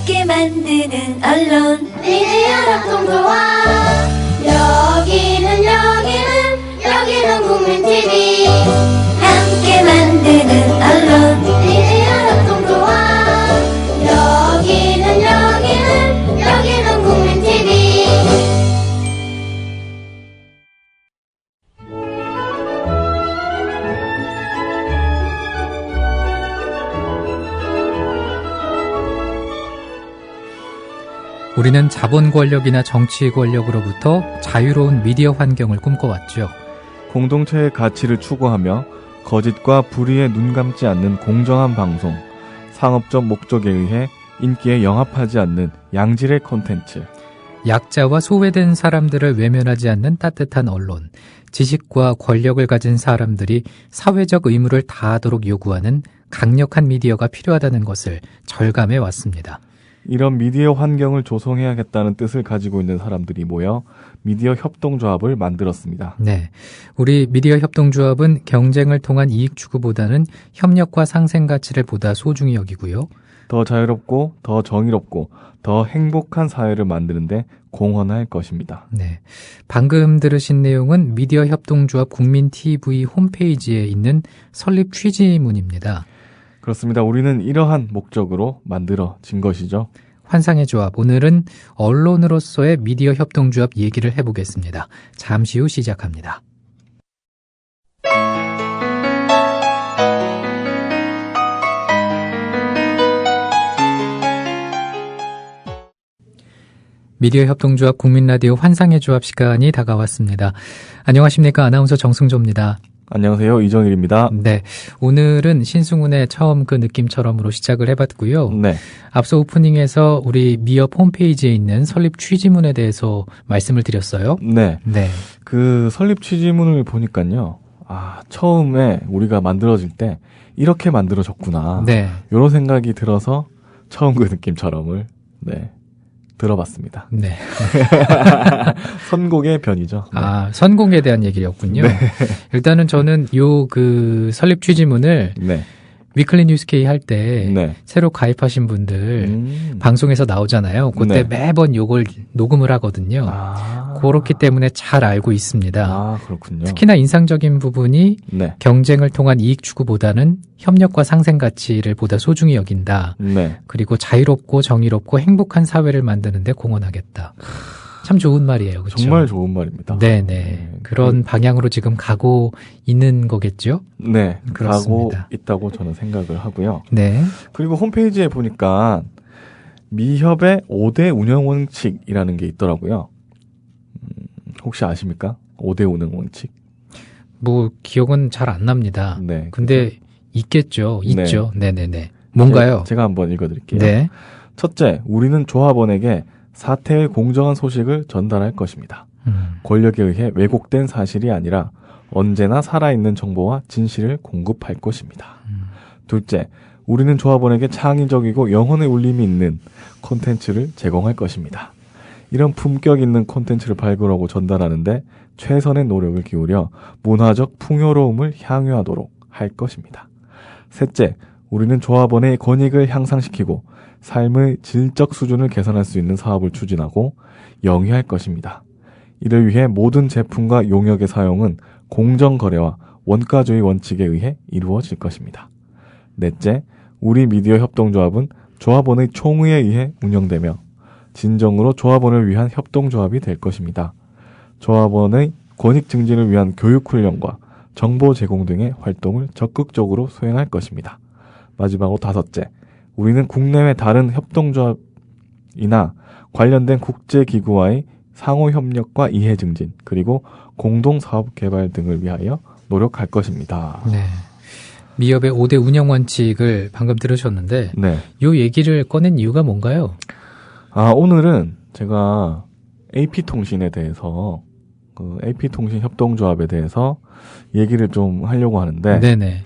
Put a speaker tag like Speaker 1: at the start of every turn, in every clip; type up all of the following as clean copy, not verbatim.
Speaker 1: 함께 만드는 언론
Speaker 2: 미디어 협동조합. 여기는 국민TV.
Speaker 1: 함께 만드는 언론
Speaker 2: 미디어 협동조합. 여기는 국민TV.
Speaker 3: 우리는 자본 권력이나 정치 권력으로부터 자유로운 미디어 환경을 꿈꿔왔죠.
Speaker 4: 공동체의 가치를 추구하며 거짓과 불의에 눈 감지 않는 공정한 방송, 상업적 목적에 의해 인기에 영합하지 않는 양질의 콘텐츠,
Speaker 3: 약자와 소외된 사람들을 외면하지 않는 따뜻한 언론, 지식과 권력을 가진 사람들이 사회적 의무를 다하도록 요구하는 강력한 미디어가 필요하다는 것을 절감해 왔습니다.
Speaker 4: 이런 미디어 환경을 조성해야겠다는 뜻을 가지고 있는 사람들이 모여 미디어 협동조합을 만들었습니다.
Speaker 3: 네, 우리 미디어 협동조합은 경쟁을 통한 이익 추구보다는 협력과 상생 가치를 보다 소중히 여기고요.
Speaker 4: 더 자유롭고 더 정의롭고 더 행복한 사회를 만드는데 공헌할 것입니다.
Speaker 3: 네, 방금 들으신 내용은 미디어 협동조합 국민TV 홈페이지에 있는 설립 취지문입니다.
Speaker 4: 그렇습니다. 우리는 이러한 목적으로 만들어진 것이죠.
Speaker 3: 환상의 조합, 오늘은 언론으로서의 미디어 협동조합 얘기를 해보겠습니다. 잠시 후 시작합니다. 미디어 협동조합 국민라디오 환상의 조합 시간이 다가왔습니다. 안녕하십니까. 아나운서 정승조입니다.
Speaker 4: 안녕하세요. 이정일입니다.
Speaker 3: 네, 오늘은 신승훈의 처음 그 느낌처럼으로 시작을 해봤고요.
Speaker 4: 네.
Speaker 3: 앞서 오프닝에서 우리 미협 홈페이지에 있는 설립 취지문에 대해서 말씀을 드렸어요.
Speaker 4: 네.
Speaker 3: 네.
Speaker 4: 그 설립 취지문을 보니까요. 처음에 우리가 만들어질 때 이렇게 만들어졌구나.
Speaker 3: 네.
Speaker 4: 이런 생각이 들어서 처음 그 느낌처럼을 들어봤습니다.
Speaker 3: 네.
Speaker 4: 선곡의 변이죠. 네.
Speaker 3: 선공에 대한 얘기였군요.
Speaker 4: 네.
Speaker 3: 일단은 저는 그 설립 취지문을
Speaker 4: 네.
Speaker 3: 위클리 뉴스케이 할 때
Speaker 4: 네.
Speaker 3: 새로 가입하신 분들 방송에서 나오잖아요. 그때
Speaker 4: 네.
Speaker 3: 매번 요걸 녹음을 하거든요. 그렇기 때문에 잘 알고 있습니다.
Speaker 4: 그렇군요.
Speaker 3: 특히나 인상적인 부분이
Speaker 4: 네.
Speaker 3: 경쟁을 통한 이익 추구보다는 협력과 상생 가치를 보다 소중히 여긴다.
Speaker 4: 네.
Speaker 3: 그리고 자유롭고 정의롭고 행복한 사회를 만드는 데 공헌하겠다. 참 좋은 말이에요. 그렇죠?
Speaker 4: 정말 좋은 말입니다.
Speaker 3: 네네. 그런 방향으로 지금 가고 있는 거겠죠?
Speaker 4: 네.
Speaker 3: 그렇습니다.
Speaker 4: 가고 있다고 저는 생각을 하고요.
Speaker 3: 네.
Speaker 4: 그리고 홈페이지에 보니까 미협의 5대 운영 원칙이라는 게 있더라고요. 혹시 아십니까? 5대 운영 원칙.
Speaker 3: 기억은 잘 안 납니다.
Speaker 4: 네.
Speaker 3: 근데 있겠죠. 있죠. 네네네. 뭔가요?
Speaker 4: 제가 한번 읽어드릴게요.
Speaker 3: 네.
Speaker 4: 첫째, 우리는 조합원에게 사태의 공정한 소식을 전달할 것입니다. 권력에 의해 왜곡된 사실이 아니라 언제나 살아있는 정보와 진실을 공급할 것입니다. 둘째, 우리는 조합원에게 창의적이고 영혼의 울림이 있는 콘텐츠를 제공할 것입니다. 이런 품격 있는 콘텐츠를 발굴하고 전달하는데 최선의 노력을 기울여 문화적 풍요로움을 향유하도록 할 것입니다. 셋째, 우리는 조합원의 권익을 향상시키고 삶의 질적 수준을 개선할 수 있는 사업을 추진하고 영위할 것입니다. 이를 위해 모든 제품과 용역의 사용은 공정거래와 원가주의 원칙에 의해 이루어질 것입니다. 넷째, 우리 미디어 협동조합은 조합원의 총의에 의해 운영되며 진정으로 조합원을 위한 협동조합이 될 것입니다. 조합원의 권익 증진을 위한 교육훈련과 정보 제공 등의 활동을 적극적으로 수행할 것입니다. 마지막으로 다섯째, 우리는 국내외 다른 협동조합이나 관련된 국제기구와의 상호협력과 이해 증진, 그리고 공동사업 개발 등을 위하여 노력할 것입니다.
Speaker 3: 네. 미협의 5대 운영 원칙을 방금 들으셨는데
Speaker 4: 네.
Speaker 3: 이 얘기를 꺼낸 이유가 뭔가요?
Speaker 4: 오늘은 제가 AP통신에 대해서 AP통신 협동조합에 대해서 얘기를 좀 하려고 하는데
Speaker 3: 네네.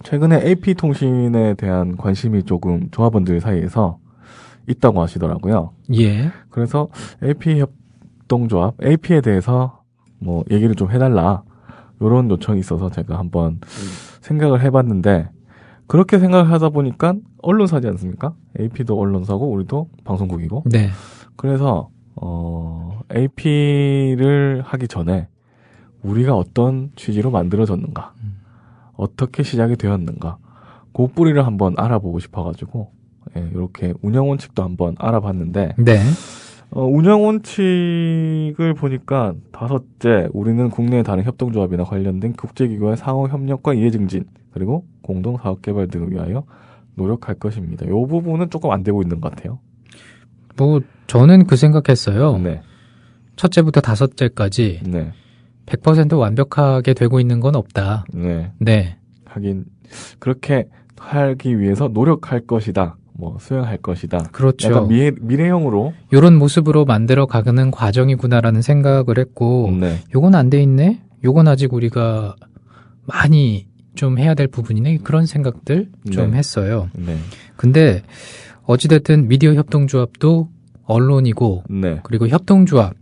Speaker 3: 최근에
Speaker 4: AP통신에 대한 관심이 조금 조합원들 사이에서 있다고 하시더라고요.
Speaker 3: 예.
Speaker 4: 그래서 AP협동조합, AP에 대해서 얘기를 좀 해달라 이런 요청이 있어서 제가 한번 생각을 해봤는데 그렇게 생각하다 보니까 언론사지 않습니까? AP도 언론사고 우리도 방송국이고.
Speaker 3: 네.
Speaker 4: 그래서 AP를 하기 전에 우리가 어떤 취지로 만들어졌는가, 어떻게 시작이 되었는가, 그 뿌리를 한번 알아보고 싶어가지고 이렇게 운영 원칙도 한번 알아봤는데
Speaker 3: 네.
Speaker 4: 운영 원칙을 보니까 5째, 우리는 국내의 다른 협동조합이나 관련된 국제기구의 상호 협력과 이해 증진, 그리고 공동 사업 개발 등을 위하여 노력할 것입니다. 이 부분은 조금 안 되고 있는 것 같아요.
Speaker 3: 뭐 저는 그 생각했어요.
Speaker 4: 네.
Speaker 3: 첫째부터 5째까지
Speaker 4: 네.
Speaker 3: 100% 완벽하게 되고 있는 건 없다.
Speaker 4: 네.
Speaker 3: 네.
Speaker 4: 하긴 그렇게 하기 위해서 노력할 것이다. 뭐 수행할 것이다.
Speaker 3: 그렇죠.
Speaker 4: 약간 미래형으로
Speaker 3: 이런 모습으로 만들어 가는 과정이구나라는 생각을 했고
Speaker 4: 네.
Speaker 3: 요건 안 돼 있네? 요건 아직 우리가 많이 좀 해야 될 부분이네? 그런 생각들 좀
Speaker 4: 네.
Speaker 3: 했어요.
Speaker 4: 네.
Speaker 3: 근데 어찌됐든 미디어 협동조합도 언론이고
Speaker 4: 네.
Speaker 3: 그리고 협동조합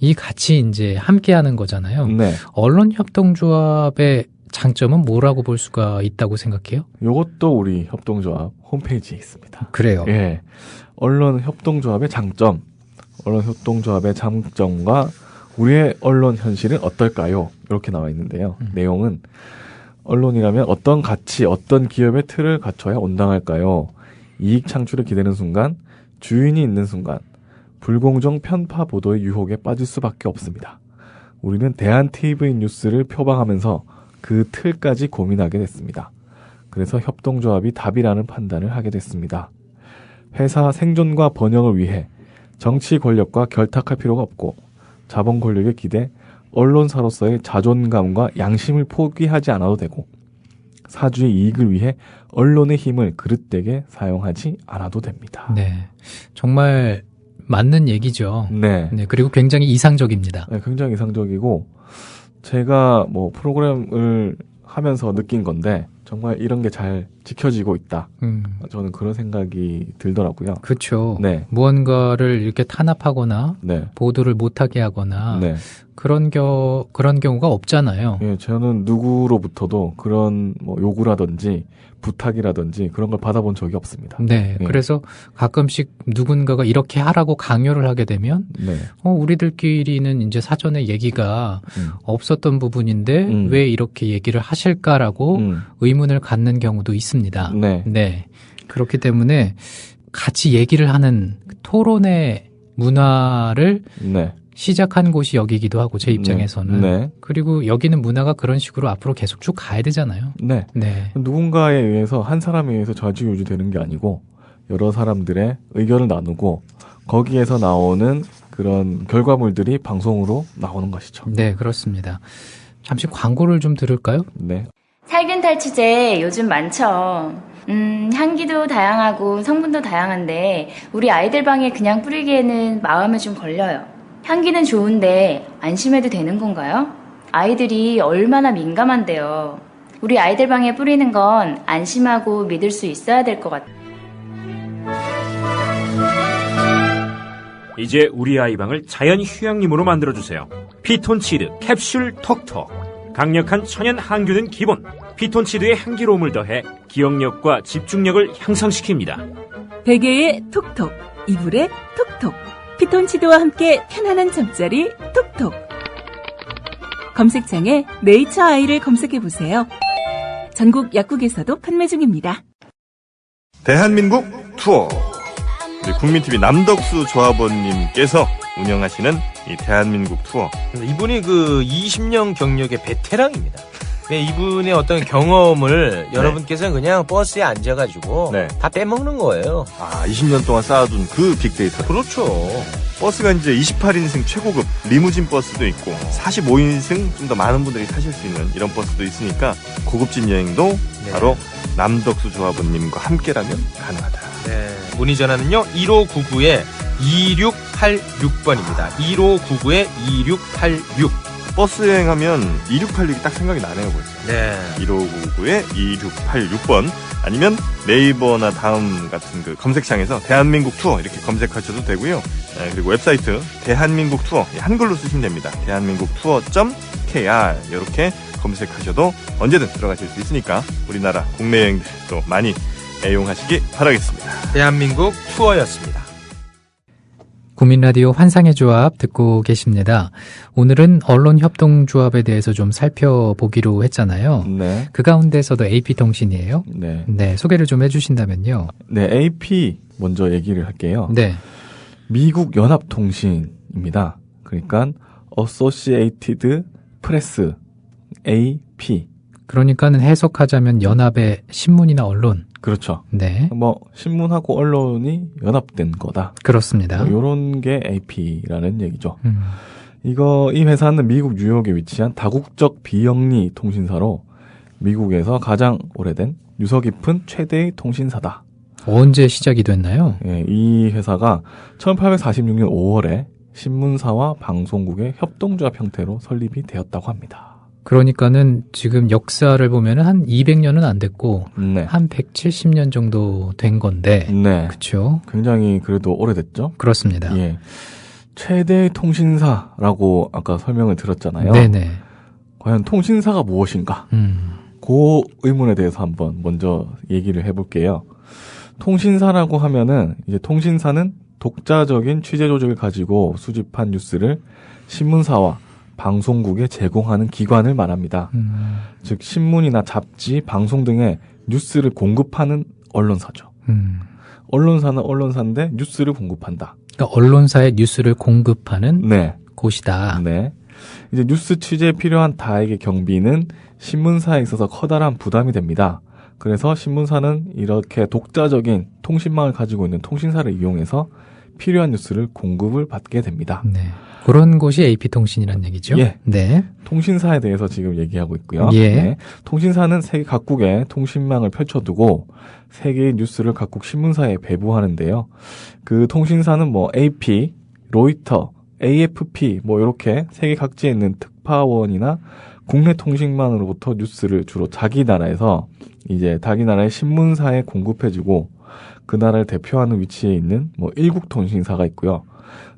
Speaker 3: 이 같이 이제 함께 하는 거잖아요.
Speaker 4: 네.
Speaker 3: 언론 협동조합의 장점은 뭐라고 볼 수가 있다고 생각해요?
Speaker 4: 요것도 우리 협동조합 홈페이지에 있습니다.
Speaker 3: 그래요.
Speaker 4: 예. 언론 협동조합의 장점, 언론 협동조합의 장점과 우리의 언론 현실은 어떨까요? 이렇게 나와 있는데요. 내용은 언론이라면 어떤 가치, 어떤 기업의 틀을 갖춰야 온당할까요? 이익 창출을 기대는 순간, 주인이 있는 순간, 불공정 편파 보도의 유혹에 빠질 수밖에 없습니다. 우리는 대한TV 뉴스를 표방하면서 그 틀까지 고민하게 됐습니다. 그래서 협동조합이 답이라는 판단을 하게 됐습니다. 회사 생존과 번영을 위해 정치 권력과 결탁할 필요가 없고 자본 권력의 기대, 언론사로서의 자존감과 양심을 포기하지 않아도 되고 사주의 이익을 위해 언론의 힘을 그릇되게 사용하지 않아도 됩니다.
Speaker 3: 네. 정말 맞는 얘기죠.
Speaker 4: 네.
Speaker 3: 네. 그리고 굉장히 이상적입니다.
Speaker 4: 네, 굉장히 이상적이고 제가 뭐 프로그램을 하면서 느낀 건데 정말 이런 게 잘 지켜지고 있다. 저는 그런 생각이 들더라고요.
Speaker 3: 그렇죠.
Speaker 4: 네.
Speaker 3: 무언가를 이렇게 탄압하거나
Speaker 4: 네.
Speaker 3: 보도를 못하게 하거나
Speaker 4: 네.
Speaker 3: 그런 경우가 없잖아요.
Speaker 4: 예, 저는 누구로부터도 그런 뭐 요구라든지 부탁이라든지 그런 걸 받아본 적이 없습니다.
Speaker 3: 네.
Speaker 4: 예.
Speaker 3: 그래서 가끔씩 누군가가 이렇게 하라고 강요를 하게 되면
Speaker 4: 네.
Speaker 3: 우리들끼리는 이제 사전에 얘기가 없었던 부분인데 왜 이렇게 얘기를 하실까라고 의문을 갖는 경우도 있습니다.
Speaker 4: 네.
Speaker 3: 네. 그렇기 때문에 같이 얘기를 하는 토론의 문화를
Speaker 4: 네.
Speaker 3: 시작한 곳이 여기기도 하고 제 입장에서는.
Speaker 4: 네.
Speaker 3: 그리고 여기는 문화가 그런 식으로 앞으로 계속 쭉 가야 되잖아요.
Speaker 4: 네.
Speaker 3: 네.
Speaker 4: 누군가에 의해서 한 사람에 의해서 좌지우지되는 게 아니고 여러 사람들의 의견을 나누고 거기에서 나오는 그런 결과물들이 방송으로 나오는 것이죠.
Speaker 3: 네, 그렇습니다. 잠시 광고를 좀 들을까요?
Speaker 4: 네.
Speaker 5: 살균 탈취제 요즘 많죠. 향기도 다양하고 성분도 다양한데 우리 아이들 방에 그냥 뿌리기에는 마음에 좀 걸려요. 향기는 좋은데 안심해도 되는 건가요? 아이들이 얼마나 민감한데요. 우리 아이들 방에 뿌리는 건 안심하고 믿을 수 있어야 될 것 같아요.
Speaker 6: 이제 우리 아이 방을 자연 휴양림으로 만들어주세요. 피톤치드 캡슐 톡톡. 강력한 천연 항균은 기본. 피톤치드의 향기로움을 더해 기억력과 집중력을 향상시킵니다.
Speaker 7: 베개의 톡톡, 이불의 톡톡. 피톤치드와 함께 편안한 잠자리 톡톡. 검색창에 네이처 아이를 검색해보세요. 전국 약국에서도 판매 중입니다.
Speaker 8: 대한민국 투어. 우리 국민TV 남덕수 조합원님께서 운영하시는 이 대한민국 투어.
Speaker 9: 이분이 그 20년 경력의 베테랑입니다. 이분의 어떤 경험을 여러분께서는 그냥 버스에 앉아가지고 다 빼먹는 거예요.
Speaker 8: 아, 20년 동안 쌓아둔 그 빅데이터.
Speaker 9: 그렇죠.
Speaker 8: 버스가 이제 28인승 최고급 리무진 버스도 있고 45인승 좀 더 많은 분들이 타실 수 있는 이런 버스도 있으니까 고급진 여행도 바로 남덕수 조합원님과 함께라면 가능하다.
Speaker 9: 네. 문의 전화는요 1599-2686번입니다. 1599-2686
Speaker 8: 버스 여행하면 2686이 딱 생각이 나네요, 벌써.
Speaker 9: 네.
Speaker 8: 1599에 2686번 아니면 네이버나 다음 같은 그 검색창에서 대한민국 투어 이렇게 검색하셔도 되고요. 네, 그리고 웹사이트 대한민국 투어 한글로 쓰시면 됩니다. 대한민국 투어.kr 이렇게 검색하셔도 언제든 들어가실 수 있으니까 우리나라 국내 여행들 또 많이 애용하시기 바라겠습니다.
Speaker 9: 대한민국 투어였습니다.
Speaker 3: 국민라디오 환상의 조합 듣고 계십니다. 오늘은 언론협동조합에 대해서 좀 살펴보기로 했잖아요.
Speaker 4: 네.
Speaker 3: 그 가운데서도 AP통신이에요.
Speaker 4: 네.
Speaker 3: 네, 소개를 좀 해주신다면요.
Speaker 4: 네, AP 먼저 얘기를 할게요.
Speaker 3: 네.
Speaker 4: 미국 연합통신입니다. 그러니까 Associated Press, AP.
Speaker 3: 그러니까는 해석하자면 연합의 신문이나 언론.
Speaker 4: 그렇죠.
Speaker 3: 네.
Speaker 4: 뭐 신문하고 언론이 연합된 거다.
Speaker 3: 그렇습니다.
Speaker 4: 뭐 이런 게 AP라는 얘기죠. 이 회사는 미국 뉴욕에 위치한 다국적 비영리 통신사로 미국에서 가장 오래된 유서 깊은 최대의 통신사다.
Speaker 3: 언제 시작이 됐나요?
Speaker 4: 예, 이 회사가 1846년 5월에 신문사와 방송국의 협동조합 형태로 설립이 되었다고 합니다.
Speaker 3: 그러니까는 지금 역사를 보면은 한 200년은 안 됐고
Speaker 4: 네.
Speaker 3: 한 170년 정도 된 건데.
Speaker 4: 네.
Speaker 3: 그렇죠.
Speaker 4: 굉장히 그래도 오래됐죠?
Speaker 3: 그렇습니다.
Speaker 4: 예. 최대 통신사라고 아까 설명을 드렸잖아요.
Speaker 3: 네네.
Speaker 4: 과연 통신사가 무엇인가? 그 의문에 대해서 한번 먼저 얘기를 해볼게요. 통신사라고 하면은 이제 통신사는 독자적인 취재 조직을 가지고 수집한 뉴스를 신문사와 방송국에 제공하는 기관을 말합니다. 즉 신문이나 잡지, 방송 등의 뉴스를 공급하는 언론사죠. 언론사는 언론사인데 뉴스를 공급한다.
Speaker 3: 그러니까 언론사의 뉴스를 공급하는
Speaker 4: 네.
Speaker 3: 곳이다.
Speaker 4: 네. 이제 뉴스 취재에 필요한 다액의 경비는 신문사에 있어서 커다란 부담이 됩니다. 그래서 신문사는 이렇게 독자적인 통신망을 가지고 있는 통신사를 이용해서 필요한 뉴스를 공급을 받게 됩니다.
Speaker 3: 네. 그런 곳이 AP통신이라는 얘기죠?
Speaker 4: 예.
Speaker 3: 네.
Speaker 4: 통신사에 대해서 지금 얘기하고 있고요.
Speaker 3: 예.
Speaker 4: 네. 통신사는 세계 각국의 통신망을 펼쳐두고 세계의 뉴스를 각국 신문사에 배부하는데요. 그 통신사는 뭐 AP, 로이터, AFP 뭐 이렇게 세계 각지에 있는 특파원이나 국내 통신망으로부터 뉴스를 주로 자기 나라에서 이제 자기 나라의 신문사에 공급해주고 그 나라를 대표하는 위치에 있는 뭐 일국 통신사가 있고요.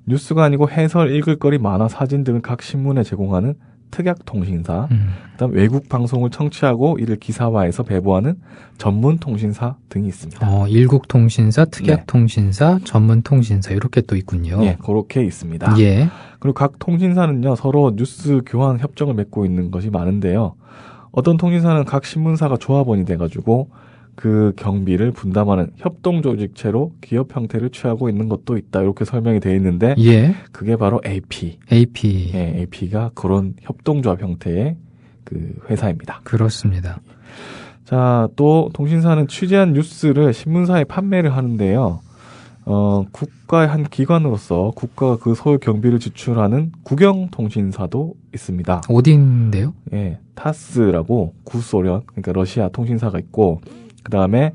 Speaker 4: 뉴스가 아니고 해설, 읽을거리, 만화, 사진 등을 각 신문에 제공하는 특약 통신사, 그다음 외국 방송을 청취하고 이를 기사화해서 배부하는 전문 통신사 등이 있습니다.
Speaker 3: 일국 통신사, 특약
Speaker 4: 네.
Speaker 3: 통신사, 전문 통신사 이렇게 또 있군요.
Speaker 4: 예, 그렇게 있습니다.
Speaker 3: 예.
Speaker 4: 그리고 각 통신사는요 서로 뉴스 교환 협정을 맺고 있는 것이 많은데요. 어떤 통신사는 각 신문사가 조합원이 돼가지고 그 경비를 분담하는 협동조직체로 기업 형태를 취하고 있는 것도 있다. 이렇게 설명이 되어 있는데
Speaker 3: 예.
Speaker 4: 그게 바로 AP.
Speaker 3: AP.
Speaker 4: 예, AP가 그런 협동조합 형태의 그 회사입니다.
Speaker 3: 그렇습니다.
Speaker 4: 자, 또 통신사는 취재한 뉴스를 신문사에 판매를 하는데요. 국가의 한 기관으로서 국가가 그 소요 경비를 지출하는 국영통신사도 있습니다.
Speaker 3: 어딘데요?
Speaker 4: 예, 타스라고 구소련, 그러니까 러시아 통신사가 있고, 그 다음에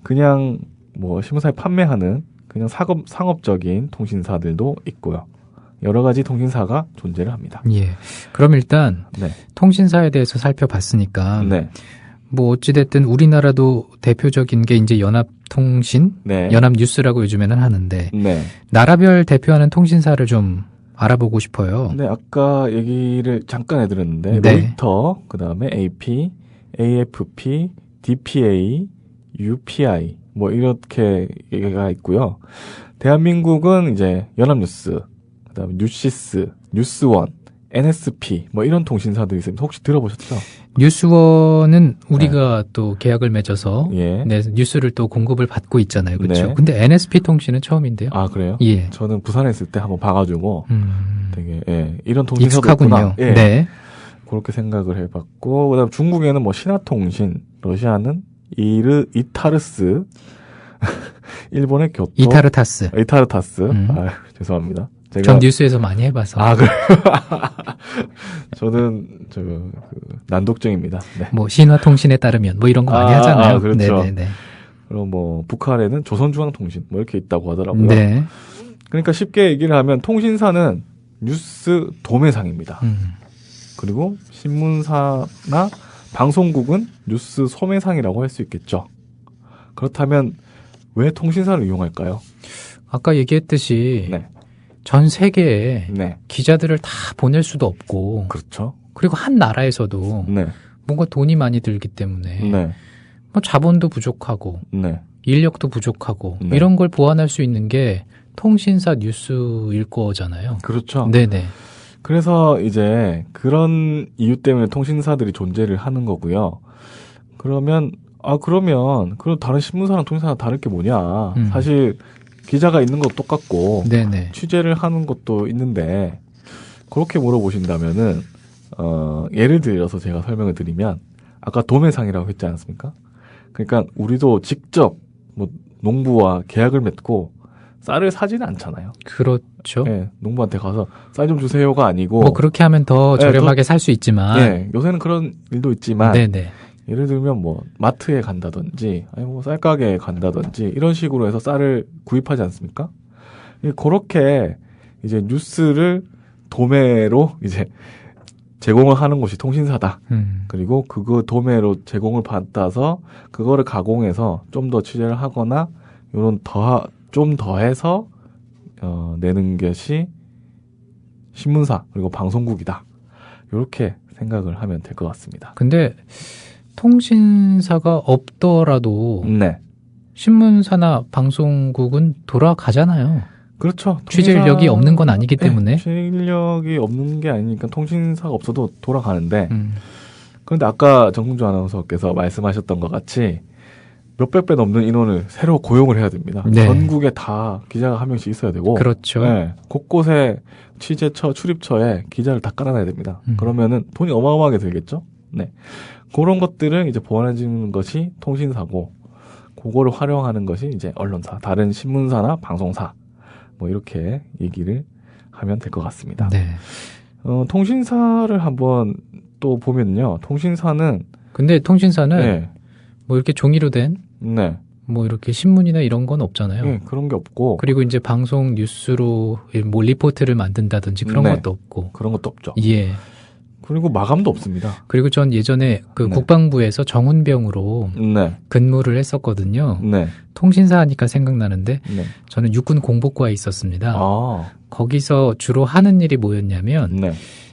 Speaker 4: 그냥 뭐 신문사에 판매하는 그냥 상업적인 통신사들도 있고요. 여러 가지 통신사가 존재를 합니다.
Speaker 3: 예. 그럼 일단
Speaker 4: 네.
Speaker 3: 통신사에 대해서 살펴봤으니까
Speaker 4: 네.
Speaker 3: 뭐 어찌됐든 우리나라도 대표적인 게 이제 연합통신,
Speaker 4: 네.
Speaker 3: 연합뉴스라고 요즘에는 하는데
Speaker 4: 네.
Speaker 3: 나라별 대표하는 통신사를 좀 알아보고 싶어요.
Speaker 4: 네, 아까 얘기를 잠깐 해드렸는데
Speaker 3: 네.
Speaker 4: 로이터, 그 다음에 AP, AFP, DPA, UPI 뭐 이렇게 얘기가 있고요. 대한민국은 이제 연합뉴스, 그 다음에 뉴시스, 뉴스원, NSP 뭐 이런 통신사들이 있습니다. 혹시 들어보셨죠?
Speaker 3: 뉴스원은 우리가 또 계약을 맺어서
Speaker 4: 예.
Speaker 3: 네, 뉴스를 또 공급을 받고 있잖아요. 그렇죠?
Speaker 4: 네.
Speaker 3: 근데 NSP 통신은 처음인데요.
Speaker 4: 아, 그래요?
Speaker 3: 예.
Speaker 4: 저는 부산에 있을 때 한번 봐가지고 되게 이런 통신사도
Speaker 3: 익숙하군요.
Speaker 4: 있구나. 예.
Speaker 3: 네.
Speaker 4: 그렇게 생각을 해봤고, 그다음 중국에는 뭐 신화통신, 러시아는 이타르스, 일본의 교토,
Speaker 3: 이타르타스.
Speaker 4: 아, 죄송합니다.
Speaker 3: 전 뉴스에서 많이 해봐서.
Speaker 4: 아, 그래요? 저는 난독증입니다. 네.
Speaker 3: 뭐 신화통신에 따르면 뭐 이런 거 많이 하잖아요.
Speaker 4: 그렇죠.
Speaker 3: 네네네.
Speaker 4: 그리고 뭐 북한에는 조선중앙통신 뭐 이렇게 있다고 하더라고요.
Speaker 3: 네.
Speaker 4: 그러니까 쉽게 얘기를 하면 통신사는 뉴스 도매상입니다. 그리고 신문사나 방송국은 뉴스 소매상이라고 할 수 있겠죠. 그렇다면 왜 통신사를 이용할까요?
Speaker 3: 아까 얘기했듯이
Speaker 4: 네.
Speaker 3: 전 세계에
Speaker 4: 네.
Speaker 3: 기자들을 다 보낼 수도 없고
Speaker 4: 그렇죠.
Speaker 3: 그리고 한 나라에서도
Speaker 4: 네.
Speaker 3: 뭔가 돈이 많이 들기 때문에
Speaker 4: 네.
Speaker 3: 뭐 자본도 부족하고
Speaker 4: 네.
Speaker 3: 인력도 부족하고
Speaker 4: 네.
Speaker 3: 이런 걸 보완할 수 있는 게 통신사 뉴스일 거잖아요.
Speaker 4: 그렇죠.
Speaker 3: 네네.
Speaker 4: 그래서 이제 그런 이유 때문에 통신사들이 존재를 하는 거고요. 그러면 그럼 다른 신문사랑 통신사랑 다를 게 뭐냐. 사실 기자가 있는 것도 똑같고
Speaker 3: 네네.
Speaker 4: 취재를 하는 것도 있는데 그렇게 물어보신다면은 예를 들어서 제가 설명을 드리면 아까 도매상이라고 했지 않습니까? 그러니까 우리도 직접 뭐 농부와 계약을 맺고 쌀을 사지는 않잖아요.
Speaker 3: 그렇죠.
Speaker 4: 네, 농부한테 가서 쌀 좀 주세요가 아니고
Speaker 3: 뭐 그렇게 하면 더 저렴하게 살 수 있지만
Speaker 4: 네, 요새는 그런 일도 있지만
Speaker 3: 네네.
Speaker 4: 예를 들면 뭐 마트에 간다든지 아니 뭐 쌀가게에 간다든지 이런 식으로 해서 쌀을 구입하지 않습니까? 그렇게 이제 뉴스를 도매로 이제 제공을 하는 곳이 통신사다. 그리고 그거 도매로 제공을 받아서 그거를 가공해서 좀 더 취재를 하거나 요런 좀 더해서 내는 것이 신문사 그리고 방송국이다. 이렇게 생각을 하면 될 것 같습니다.
Speaker 3: 근데 통신사가 없더라도
Speaker 4: 네.
Speaker 3: 신문사나 방송국은 돌아가잖아요.
Speaker 4: 그렇죠.
Speaker 3: 취재 인력이 없는 건 아니기 때문에.
Speaker 4: 취재 인력이 없는 게 아니니까 통신사가 없어도 돌아가는데 그런데 아까 정승주 아나운서께서 말씀하셨던 것 같이 몇백 배 넘는 인원을 새로 고용을 해야 됩니다.
Speaker 3: 네.
Speaker 4: 전국에 다 기자가 한 명씩 있어야 되고
Speaker 3: 그렇죠.
Speaker 4: 네, 곳곳에 취재처, 출입처에 기자를 다 깔아놔야 됩니다. 그러면은 돈이 어마어마하게 들겠죠. 네, 그런 것들을 이제 보완해주는 것이 통신사고, 그거를 활용하는 것이 이제 언론사, 다른 신문사나 방송사, 뭐 이렇게 얘기를 하면 될 것 같습니다.
Speaker 3: 네.
Speaker 4: 통신사를 한번 또 보면요,
Speaker 3: 근데 통신사는
Speaker 4: 네.
Speaker 3: 뭐 이렇게 종이로 된
Speaker 4: 네.
Speaker 3: 뭐 이렇게 신문이나 이런 건 없잖아요.
Speaker 4: 네, 그런 게 없고.
Speaker 3: 그리고 이제 방송 뉴스로 뭐 리포트를 만든다든지 그런
Speaker 4: 네.
Speaker 3: 것도 없고.
Speaker 4: 그런 것도 없죠.
Speaker 3: 예.
Speaker 4: 그리고 마감도 없습니다.
Speaker 3: 그리고 전 예전에 그
Speaker 4: 네.
Speaker 3: 국방부에서 정훈병으로
Speaker 4: 네.
Speaker 3: 근무를 했었거든요.
Speaker 4: 네.
Speaker 3: 통신사 하니까 생각나는데
Speaker 4: 네.
Speaker 3: 저는 육군 공보과에 있었습니다.
Speaker 4: 아.
Speaker 3: 거기서 주로 하는 일이 뭐였냐면
Speaker 4: 네.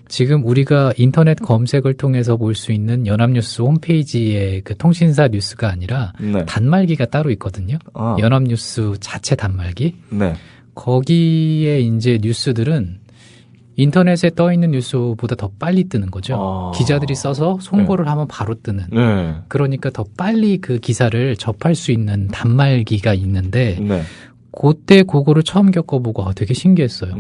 Speaker 3: 지금 우리가 인터넷 검색을 통해서 볼 수 있는 연합뉴스 홈페이지의 그 통신사 뉴스가 아니라
Speaker 4: 네.
Speaker 3: 단말기가 따로 있거든요.
Speaker 4: 아.
Speaker 3: 연합뉴스 자체 단말기.
Speaker 4: 네.
Speaker 3: 거기에 이제 뉴스들은 인터넷에 떠 있는 뉴스보다 더 빨리 뜨는 거죠.
Speaker 4: 아.
Speaker 3: 기자들이 써서 송고를 하면 바로 뜨는.
Speaker 4: 네.
Speaker 3: 그러니까 더 빨리 그 기사를 접할 수 있는 단말기가 있는데
Speaker 4: 네.
Speaker 3: 그때 그거를 처음 겪어보고 되게 신기했어요.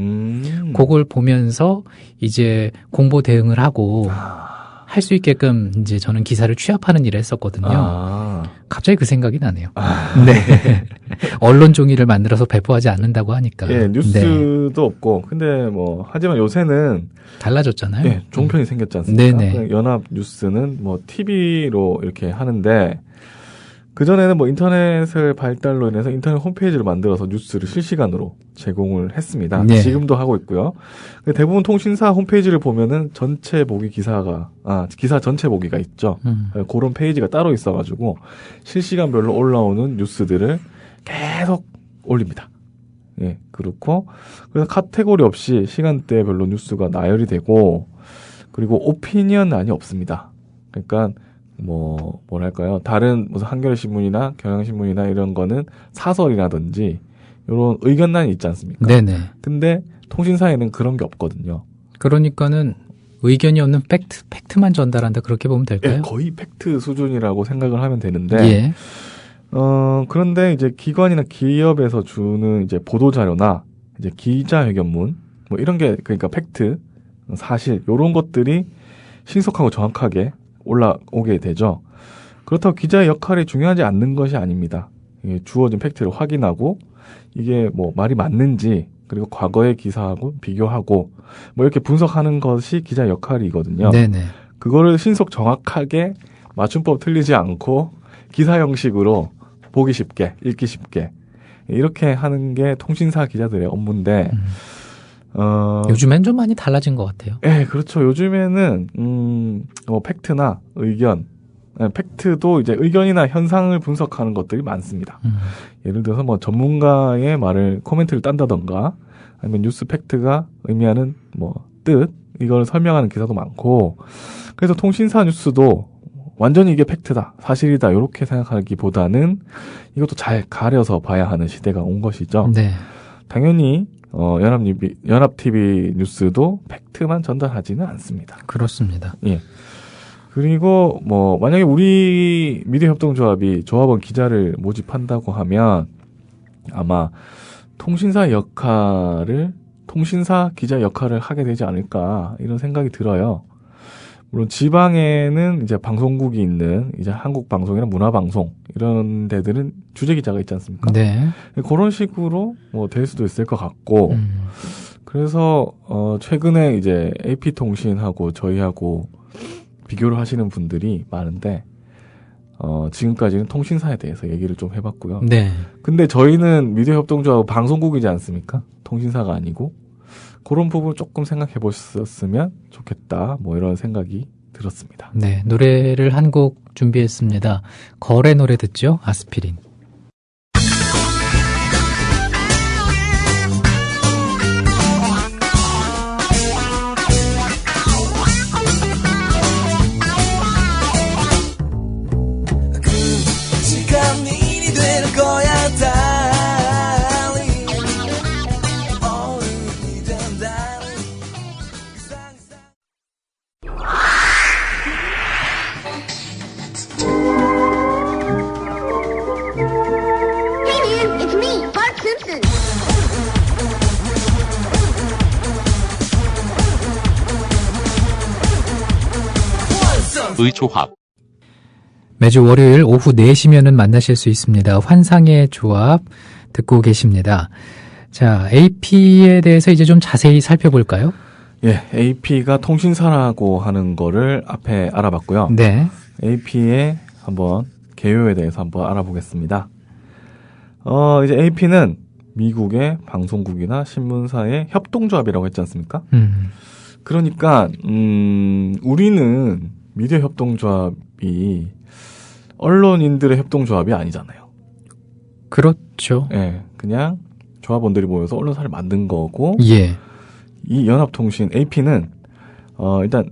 Speaker 3: 그걸 보면서 이제 공보 대응을 하고 할 수 있게끔 이제 저는 기사를 취합하는 일을 했었거든요.
Speaker 4: 아.
Speaker 3: 갑자기 그 생각이 나네요. 네. 언론 종이를 만들어서 배포하지 않는다고 하니까.
Speaker 4: 예, 뉴스도
Speaker 3: 네.
Speaker 4: 없고. 근데 뭐 하지만 요새는
Speaker 3: 달라졌잖아요.
Speaker 4: 예, 종편이 생겼지 않습니까?
Speaker 3: 네네.
Speaker 4: 연합 뉴스는 뭐 TV로 이렇게 하는데 그전에는 뭐 인터넷을 발달로 인해서 인터넷 홈페이지를 만들어서 뉴스를 실시간으로 제공을 했습니다.
Speaker 3: 네.
Speaker 4: 지금도 하고 있고요. 대부분 통신사 홈페이지를 보면은 전체 보기 기사 전체 보기가 있죠. 그런 페이지가 따로 있어가지고 실시간별로 올라오는 뉴스들을 계속 올립니다. 예, 그렇고 그래서 카테고리 없이 시간대별로 뉴스가 나열이 되고 그리고 오피니언란이 없습니다. 그러니까 뭐랄까요. 다른 무슨 한겨레 신문이나 경향신문이나 이런 거는 사설이라든지 이런 의견란이 있지 않습니까?
Speaker 3: 네네.
Speaker 4: 근데 통신사에는 그런 게 없거든요.
Speaker 3: 그러니까는 의견이 없는 팩트만 전달한다 그렇게 보면 될까요?
Speaker 4: 예, 거의 팩트 수준이라고 생각을 하면 되는데.
Speaker 3: 예.
Speaker 4: 그런데 이제 기관이나 기업에서 주는 이제 보도자료나 이제 기자회견문 뭐 이런 게 그러니까 팩트, 사실 이런 것들이 신속하고 정확하게 올라오게 되죠. 그렇다고 기자의 역할이 중요하지 않는 것이 아닙니다. 주어진 팩트를 확인하고 이게 뭐 말이 맞는지 그리고 과거의 기사하고 비교하고 뭐 이렇게 분석하는 것이 기자의 역할이거든요.
Speaker 3: 네네.
Speaker 4: 그거를 신속 정확하게 맞춤법 틀리지 않고 기사 형식으로 보기 쉽게 읽기 쉽게 이렇게 하는 게 통신사 기자들의 업무인데
Speaker 3: 요즘엔 좀 많이 달라진 것 같아요.
Speaker 4: 네, 그렇죠. 요즘에는 팩트나 의견, 팩트도 이제 의견이나 현상을 분석하는 것들이 많습니다. 예를 들어서 뭐 전문가의 말을 코멘트를 딴다던가 아니면 뉴스 팩트가 의미하는 뭐 뜻 이걸 설명하는 기사도 많고 그래서 통신사 뉴스도 완전히 이게 팩트다, 사실이다 이렇게 생각하기보다는 이것도 잘 가려서 봐야 하는 시대가 온 것이죠.
Speaker 3: 네.
Speaker 4: 당연히 연합TV 뉴스도 팩트만 전달하지는 않습니다.
Speaker 3: 그렇습니다.
Speaker 4: 예. 그리고 뭐 만약에 우리 미디어협동조합이 조합원 기자를 모집한다고 하면 아마 통신사 기자 역할을 하게 되지 않을까 이런 생각이 들어요. 물론 지방에는 이제 방송국이 있는 이제 한국방송이나 문화방송 이런 데들은 주재 기자가 있지 않습니까?
Speaker 3: 네.
Speaker 4: 그런 식으로 뭐 될 수도 있을 것 같고 그래서 최근에 이제 AP통신하고 저희하고 비교를 하시는 분들이 많은데 지금까지는 통신사에 대해서 얘기를 좀 해봤고요.
Speaker 3: 네.
Speaker 4: 근데 저희는 미디어협동조합 방송국이지 않습니까? 통신사가 아니고 그런 부분 조금 생각해 보셨으면 좋겠다. 뭐 이런 생각이 들었습니다.
Speaker 3: 네, 노래를 한 곡 준비했습니다. 거래 노래 듣죠? 아스피린.
Speaker 10: 의조합.
Speaker 3: 매주 월요일 오후 4시면은 만나실 수 있습니다. 환상의 조합 듣고 계십니다. 자, AP에 대해서 이제 좀 자세히 살펴볼까요?
Speaker 4: 예, AP가 통신사라고 하는 거를 앞에 알아봤고요.
Speaker 3: 네.
Speaker 4: AP의 한번 개요에 대해서 한번 알아보겠습니다. 이제 AP는 미국의 방송국이나 신문사의 협동조합이라고 했지 않습니까? 그러니까 우리는 미디어 협동조합이 언론인들의 협동조합이 아니잖아요.
Speaker 3: 그렇죠.
Speaker 4: 예, 그냥 조합원들이 모여서 언론사를 만든 거고,
Speaker 3: 예.
Speaker 4: 이 연합통신 AP는 일단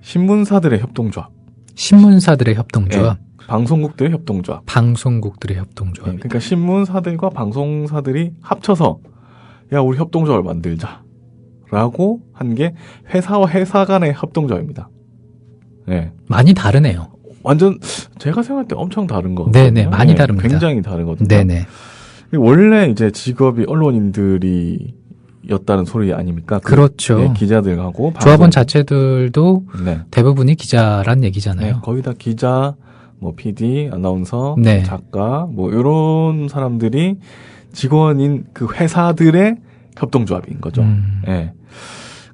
Speaker 4: 신문사들의 협동조합,
Speaker 3: 신문사들의 협동조합,
Speaker 4: 예, 방송국들의 협동조합,
Speaker 3: 방송국들의 협동조합.
Speaker 4: 예, 그러니까 신문사들과 방송사들이 합쳐서 야 우리 협동조합을 만들자라고 한 게 회사와 회사 간의 협동조합입니다. 네.
Speaker 3: 많이 다르네요.
Speaker 4: 완전 제가 생각할 때 엄청 다른 거.
Speaker 3: 네네, 많이 다릅니다.
Speaker 4: 굉장히 다르거든요.
Speaker 3: 네네.
Speaker 4: 원래 이제 직업이 언론인들이었다는 소리 아닙니까?
Speaker 3: 그렇죠.
Speaker 4: 네, 기자들하고
Speaker 3: 조합원 자체들도
Speaker 4: 네.
Speaker 3: 대부분이 기자란 얘기잖아요.
Speaker 4: 네, 거의 다 기자, 뭐 PD, 아나운서,
Speaker 3: 네.
Speaker 4: 작가, 뭐 이런 사람들이 직원인 그 회사들의 협동조합인 거죠. 네.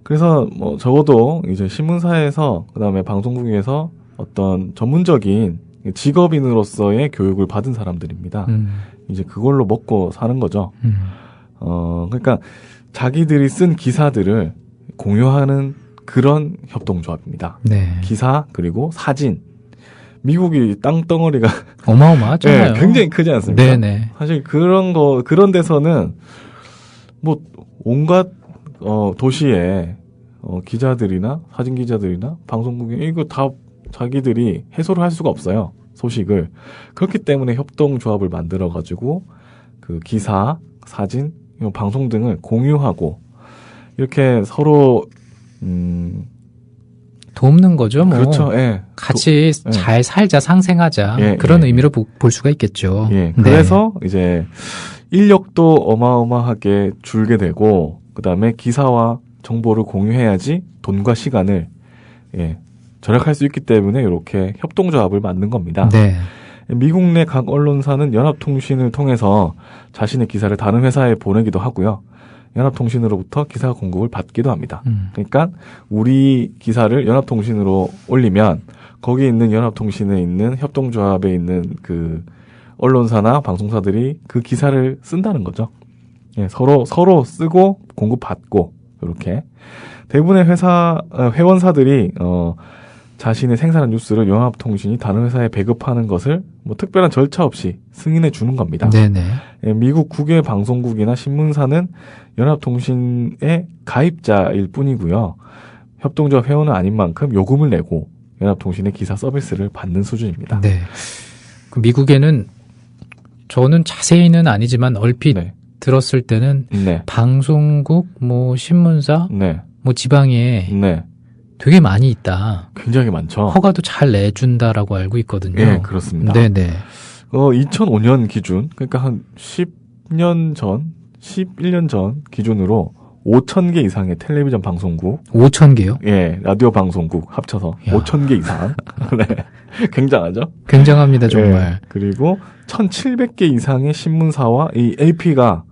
Speaker 4: 그래서 뭐 적어도 이제 신문사에서 그다음에 방송국에서 어떤 전문적인 직업인으로서의 교육을 받은 사람들입니다. 이제 그걸로 먹고 사는 거죠. 그러니까 자기들이 쓴 기사들을 공유하는 그런 협동조합입니다.
Speaker 3: 네.
Speaker 4: 기사 그리고 사진. 미국이 땅덩어리가
Speaker 3: 어마어마하잖아요.
Speaker 4: 네, 굉장히 크지 않습니까?
Speaker 3: 네네.
Speaker 4: 사실 그런 데서는 뭐 온갖 도시에 기자들이나 사진 기자들이나 방송국이 이거 다 자기들이 해소를 할 수가 없어요. 소식을. 그렇기 때문에 협동조합을 만들어 가지고 그 기사, 사진, 방송 등을 공유하고 이렇게 서로
Speaker 3: 돕는 거죠, 뭐.
Speaker 4: 그렇죠. 예.
Speaker 3: 같이 잘 살자, 상생하자.
Speaker 4: 예,
Speaker 3: 그런
Speaker 4: 예,
Speaker 3: 의미로 볼 수가 있겠죠.
Speaker 4: 예.
Speaker 3: 네.
Speaker 4: 그래서 이제 인력도 어마어마하게 줄게 되고 그다음에 기사와 정보를 공유해야지 돈과 시간을 절약할 수 있기 때문에 이렇게 협동조합을 만든 겁니다.
Speaker 3: 네.
Speaker 4: 미국 내 각 언론사는 연합통신을 통해서 자신의 기사를 다른 회사에 보내기도 하고요. 연합통신으로부터 기사 공급을 받기도 합니다. 그러니까 우리 기사를 연합통신으로 올리면 거기 있는 연합통신에 있는 협동조합에 있는 그 언론사나 방송사들이 그 기사를 쓴다는 거죠. 예, 서로 쓰고 공급받고 이렇게 대부분의 회원사들이 자신의 생산한 뉴스를 연합통신이 다른 회사에 배급하는 것을 뭐 특별한 절차 없이 승인해 주는 겁니다.
Speaker 3: 네네.
Speaker 4: 미국 국외 방송국이나 신문사는 연합통신의 가입자일 뿐이고요. 협동조합 회원은 아닌 만큼 요금을 내고 연합통신의 기사 서비스를 받는 수준입니다.
Speaker 3: 네. 그 미국에는 저는 자세히는 아니지만 얼핏
Speaker 4: 네.
Speaker 3: 들었을 때는
Speaker 4: 네.
Speaker 3: 방송국, 뭐 신문사,
Speaker 4: 네.
Speaker 3: 뭐 지방에
Speaker 4: 네.
Speaker 3: 되게 많이 있다.
Speaker 4: 굉장히 많죠.
Speaker 3: 허가도 잘 내준다라고 알고 있거든요.
Speaker 4: 네, 그렇습니다.
Speaker 3: 네네.
Speaker 4: 2005년 기준, 그러니까 한 10년 전, 11년 전 기준으로 5,000개 이상의 텔레비전 방송국.
Speaker 3: 5,000개요?
Speaker 4: 예, 라디오 방송국 합쳐서
Speaker 3: 야.
Speaker 4: 5,000개 이상. 네. 굉장하죠?
Speaker 3: 굉장합니다, 정말.
Speaker 4: 예, 그리고 1,700개 이상의 신문사와 이 AP가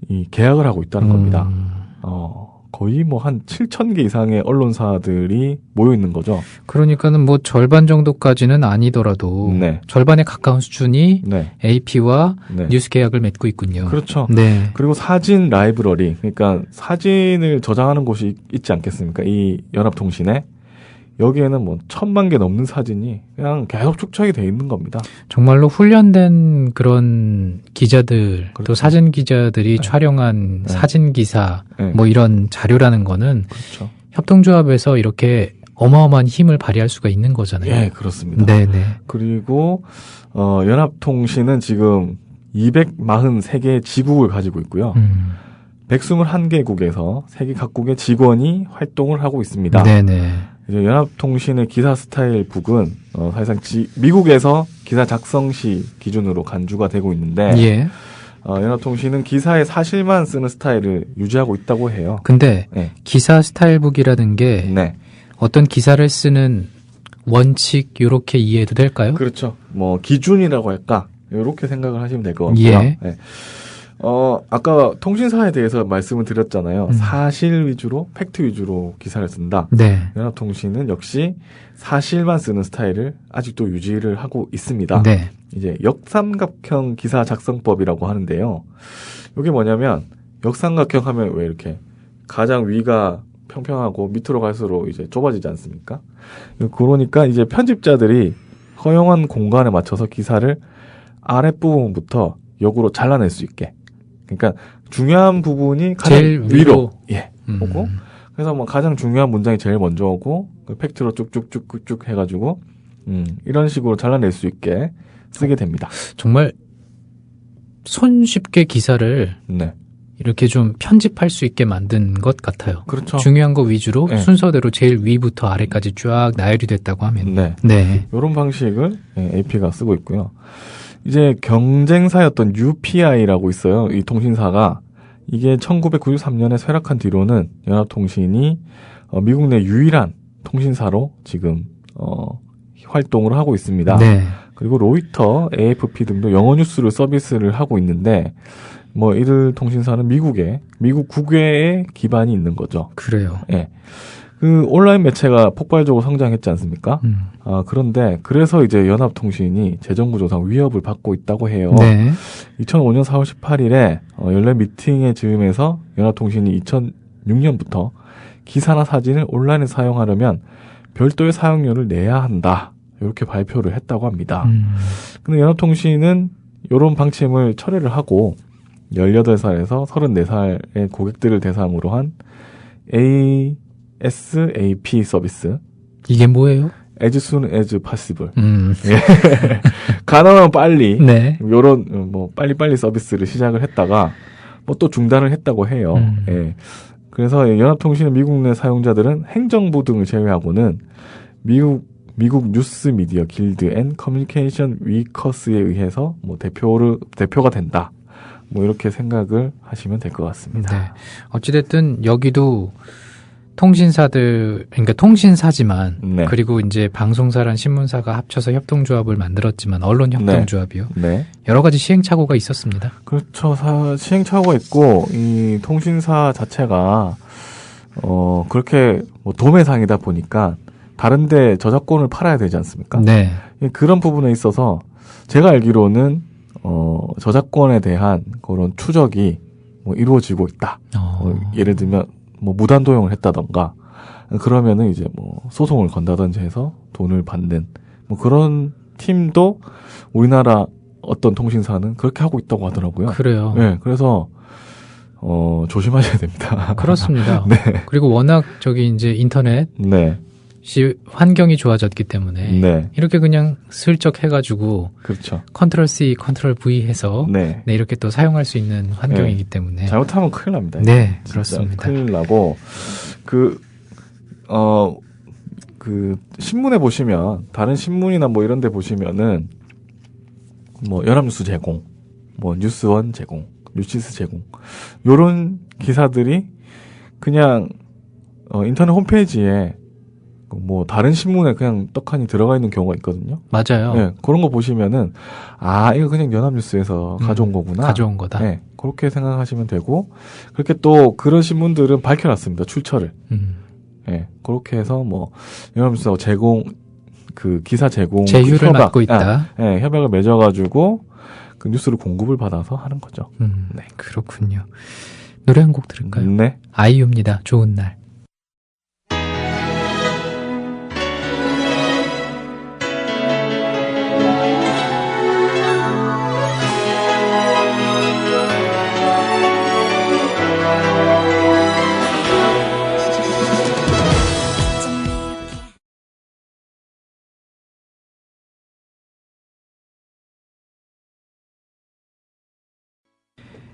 Speaker 4: 이 계약을 하고 있다는 겁니다. 거의 뭐 한 7,000개 이상의 언론사들이 모여 있는 거죠.
Speaker 3: 그러니까는 뭐 절반 정도까지는 아니더라도
Speaker 4: 네.
Speaker 3: 절반에 가까운 수준이
Speaker 4: 네.
Speaker 3: AP와
Speaker 4: 네.
Speaker 3: 뉴스 계약을 맺고 있군요.
Speaker 4: 그렇죠.
Speaker 3: 네.
Speaker 4: 그리고 사진 라이브러리, 그러니까 사진을 저장하는 곳이 있지 않겠습니까? 이 연합통신에. 여기에는 뭐 1,000만 개 넘는 사진이 그냥 계속 축적이 돼 있는 겁니다.
Speaker 3: 정말로 훈련된 그런 기자들,
Speaker 4: 그렇죠.
Speaker 3: 또 사진 기자들이
Speaker 4: 네.
Speaker 3: 촬영한
Speaker 4: 네.
Speaker 3: 사진 기사,
Speaker 4: 네.
Speaker 3: 뭐 이런 자료라는 거는
Speaker 4: 그렇죠.
Speaker 3: 협동조합에서 이렇게 어마어마한 힘을 발휘할 수가 있는 거잖아요.
Speaker 4: 예, 그렇습니다.
Speaker 3: 네네.
Speaker 4: 그리고 연합통신은 지금 243개의 지국을 가지고 있고요. 121개국에서 세계 각국의 직원이 활동을 하고 있습니다.
Speaker 3: 네네.
Speaker 4: 이제 연합통신의 기사 스타일 북은 사실상 미국에서 기사 작성 시 기준으로 간주가 되고 있는데
Speaker 3: 예.
Speaker 4: 연합통신은 기사의 사실만 쓰는 스타일을 유지하고 있다고 해요.
Speaker 3: 근데
Speaker 4: 네.
Speaker 3: 기사 스타일북이라는 게
Speaker 4: 네.
Speaker 3: 어떤 기사를 쓰는 원칙 요렇게 이해해도 될까요?
Speaker 4: 그렇죠. 뭐 기준이라고 할까? 이렇게 생각을 하시면 될 것 같고요.
Speaker 3: 예.
Speaker 4: 네. 아까 통신사에 대해서 말씀을 드렸잖아요. 사실 위주로, 팩트 위주로 기사를 쓴다.
Speaker 3: 네.
Speaker 4: 연합통신은 역시 사실만 쓰는 스타일을 아직도 유지를 하고 있습니다.
Speaker 3: 네.
Speaker 4: 이제 역삼각형 기사 작성법이라고 하는데요. 이게 뭐냐면 역삼각형 하면 왜 이렇게 가장 위가 평평하고 밑으로 갈수록 이제 좁아지지 않습니까? 그러니까 이제 편집자들이 허용한 공간에 맞춰서 기사를 아랫부분부터 역으로 잘라낼 수 있게. 그러니까 중요한 부분이 가장
Speaker 3: 제일
Speaker 4: 위로 오고 그래서 뭐 가장 중요한 문장이 제일 먼저 오고 그 팩트로 쭉쭉쭉쭉 해가지고 이런 식으로 잘라낼 수 있게 쓰게 됩니다.
Speaker 3: 정말 손쉽게 기사를
Speaker 4: 네.
Speaker 3: 이렇게 좀 편집할 수 있게 만든 것 같아요.
Speaker 4: 그렇죠.
Speaker 3: 중요한 거 위주로
Speaker 4: 네.
Speaker 3: 순서대로 제일 위부터 아래까지 쫙 나열이 됐다고 하면.
Speaker 4: 네.
Speaker 3: 네.
Speaker 4: 이런 방식을 AP가 쓰고 있고요. 이제 경쟁사였던 UPI라고 있어요. 이 통신사가. 이게 1993년에 쇠락한 뒤로는 연합통신이 미국 내 유일한 통신사로 지금 활동을 하고 있습니다.
Speaker 3: 네.
Speaker 4: 그리고 로이터, AFP 등도 영어 뉴스를 서비스를 하고 있는데 뭐 이들 통신사는 미국 국외에 기반이 있는 거죠.
Speaker 3: 그래요.
Speaker 4: 예. 그 온라인 매체가 폭발적으로 성장했지 않습니까? 그런데 그래서 이제 연합통신이 재정구조상 위협을 받고 있다고 해요.
Speaker 3: 네.
Speaker 4: 2005년 4월 18일에 연례 미팅의 즈음에서 연합통신이 2006년부터 기사나 사진을 온라인에 사용하려면 별도의 사용료를 내야 한다. 이렇게 발표를 했다고 합니다. 근데 연합통신은 이런 방침을 철회를 하고 18살에서 34살의 고객들을 대상으로 한 ASAP 서비스.
Speaker 3: 이게 뭐예요?
Speaker 4: As soon as possible.
Speaker 3: 예.
Speaker 4: 가능하면 빨리.
Speaker 3: 네.
Speaker 4: 요런, 빨리빨리 서비스를 시작을 했다가, 뭐 또 중단을 했다고 해요. 예. 그래서 연합통신의 미국 내 사용자들은 행정부 등을 제외하고는 미국 뉴스 미디어 길드 앤 커뮤니케이션 위커스에 의해서 뭐 대표가 된다. 뭐 이렇게 생각을 하시면 될 것 같습니다.
Speaker 3: 네. 어찌됐든 여기도 통신사들, 그러니까 통신사지만,
Speaker 4: 네.
Speaker 3: 그리고 이제 방송사랑 신문사가 합쳐서 협동조합을 만들었지만, 언론 협동조합이요.
Speaker 4: 네.
Speaker 3: 여러 가지 시행착오가 있었습니다.
Speaker 4: 그렇죠. 시행착오가 있고, 이 통신사 자체가, 그렇게 뭐 도매상이다 보니까, 다른데 저작권을 팔아야 되지 않습니까?
Speaker 3: 네.
Speaker 4: 그런 부분에 있어서, 제가 알기로는, 저작권에 대한 그런 추적이 뭐 이루어지고 있다. 예를 들면, 뭐 무단 도용을 했다던가 그러면은 이제 뭐 소송을 건다든지 해서 돈을 받는 뭐 그런 팀도 우리나라 어떤 통신사는 그렇게 하고 있다고 하더라고요.
Speaker 3: 그래요.
Speaker 4: 네, 그래서 조심하셔야 됩니다.
Speaker 3: 그렇습니다.
Speaker 4: 네.
Speaker 3: 그리고 워낙 저기 이제 인터넷
Speaker 4: 네.
Speaker 3: 환경이 좋아졌기 때문에
Speaker 4: 네.
Speaker 3: 이렇게 그냥 슬쩍 해가지고
Speaker 4: 그렇죠.
Speaker 3: 컨트롤 C, 컨트롤 V 해서
Speaker 4: 네.
Speaker 3: 네, 이렇게 또 사용할 수 있는 환경이기 때문에
Speaker 4: 잘못하면 큰일 납니다.
Speaker 3: 네, 그렇습니다.
Speaker 4: 큰일 나고 그 신문에 보시면 다른 신문이나 뭐 이런 데 보시면은 뭐 연합뉴스 제공, 뭐 뉴스원 제공, 뉴시스 제공 요런 기사들이 그냥 인터넷 홈페이지에 뭐 다른 신문에 그냥 떡하니 들어가 있는 경우가 있거든요.
Speaker 3: 맞아요.
Speaker 4: 네, 그런 거 보시면은 이거 그냥 연합뉴스에서 가져온 거구나.
Speaker 3: 가져온 거다.
Speaker 4: 네, 그렇게 생각하시면 되고 그렇게 또 그런 신문들은 밝혀놨습니다. 출처를. 네, 그렇게 해서 뭐 연합뉴스하고 제공 그 기사 제공
Speaker 3: 제휴를 맡고 있다.
Speaker 4: 네, 협약을 맺어가지고 그 뉴스를 공급을 받아서 하는 거죠.
Speaker 3: 네, 그렇군요. 노래 한 곡 들을까요?
Speaker 4: 네.
Speaker 3: 아이유입니다. 좋은 날.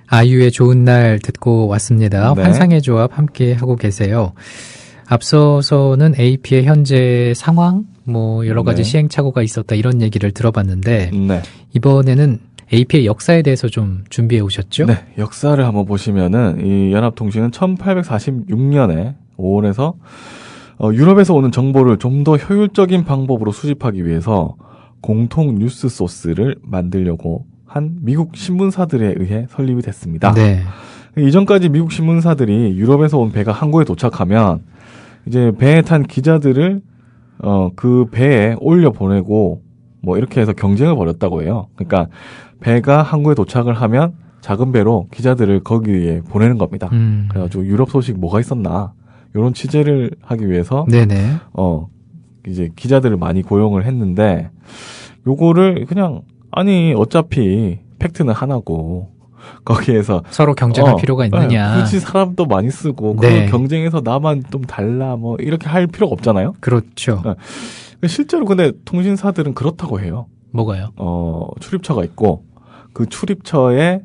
Speaker 3: 아이유의 좋은 날 듣고 왔습니다.
Speaker 4: 네.
Speaker 3: 환상의 조합 함께 하고 계세요. 앞서서는 AP의 현재 상황, 뭐 여러 가지
Speaker 4: 네.
Speaker 3: 시행착오가 있었다 이런 얘기를 들어봤는데
Speaker 4: 네.
Speaker 3: 이번에는 AP의 역사에 대해서 좀 준비해 오셨죠?
Speaker 4: 네, 역사를 한번 보시면은 이 연합통신은 1846년에 5월에서 유럽에서 오는 정보를 좀 더 효율적인 방법으로 수집하기 위해서 공통 뉴스 소스를 만들려고 한 미국 신문사들에 의해 설립이 됐습니다.
Speaker 3: 네.
Speaker 4: 이전까지 미국 신문사들이 유럽에서 온 배가 항구에 도착하면 이제 배에 탄 기자들을 그 배에 올려 보내고 뭐 이렇게 해서 경쟁을 벌였다고 해요. 그러니까 배가 항구에 도착을 하면 작은 배로 기자들을 거기에 보내는 겁니다. 그래가지고 유럽 소식 뭐가 있었나 이런 취재를 하기 위해서
Speaker 3: 네네.
Speaker 4: 이제 기자들을 많이 고용을 했는데 요거를 그냥 아니 어차피 팩트는 하나고 거기에서
Speaker 3: 서로 경쟁할 필요가 있느냐.
Speaker 4: 굳이 사람도 많이 쓰고
Speaker 3: 네.
Speaker 4: 그 경쟁에서 나만 좀 달라 뭐 이렇게 할 필요가 없잖아요.
Speaker 3: 그렇죠.
Speaker 4: 실제로 근데 통신사들은 그렇다고 해요.
Speaker 3: 뭐가요?
Speaker 4: 출입처가 있고 그 출입처에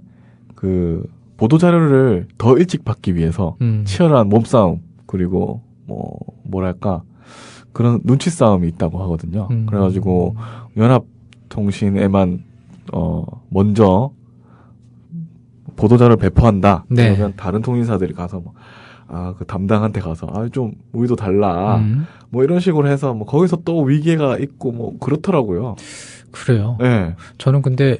Speaker 4: 그 보도 자료를 더 일찍 받기 위해서 치열한 몸싸움 그리고 뭐랄까 그런 눈치 싸움이 있다고 하거든요. 그래가지고 연합통신에만 먼저 보도자료를 배포한다.
Speaker 3: 네.
Speaker 4: 그러면 다른 통신사들이 가서 그 담당한테 가서 좀 우리도 달라. 뭐 이런 식으로 해서 뭐 거기서 또 위계가 있고 뭐 그렇더라고요.
Speaker 3: 그래요.
Speaker 4: 네.
Speaker 3: 저는 근데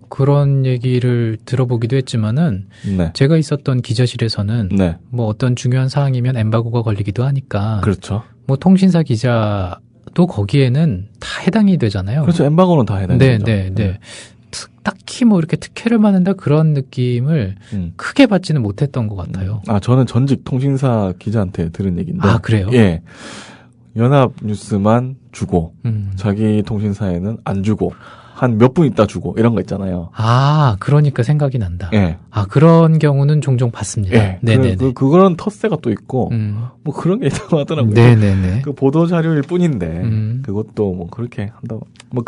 Speaker 3: 그런 얘기를 들어보기도 했지만은
Speaker 4: 네.
Speaker 3: 제가 있었던 기자실에서는
Speaker 4: 네.
Speaker 3: 뭐 어떤 중요한 사항이면 엠바고가 걸리기도 하니까
Speaker 4: 그렇죠.
Speaker 3: 뭐 통신사 기자도 거기에는 다 해당이 되잖아요.
Speaker 4: 그렇죠. 엠바고는 다 해당이
Speaker 3: 네,
Speaker 4: 되죠.
Speaker 3: 네. 딱히 뭐 이렇게 특혜를 받는다 그런 느낌을 크게 받지는 못했던 것 같아요.
Speaker 4: 저는 전직 통신사 기자한테 들은 얘기인데.
Speaker 3: 그래요?
Speaker 4: 예. 연합뉴스만 주고 자기 통신사에는 안 주고 한 몇 분 있다 주고 이런 거 있잖아요.
Speaker 3: 그러니까 생각이 난다.
Speaker 4: 예.
Speaker 3: 그런 경우는 종종 봤습니다.
Speaker 4: 예.
Speaker 3: 네네.
Speaker 4: 그거는 텃세가 또 있고 뭐 그런 게 있다고 하더라고요.
Speaker 3: 네네네.
Speaker 4: 그 보도 자료일 뿐인데 그것도 뭐 그렇게 한다고 뭐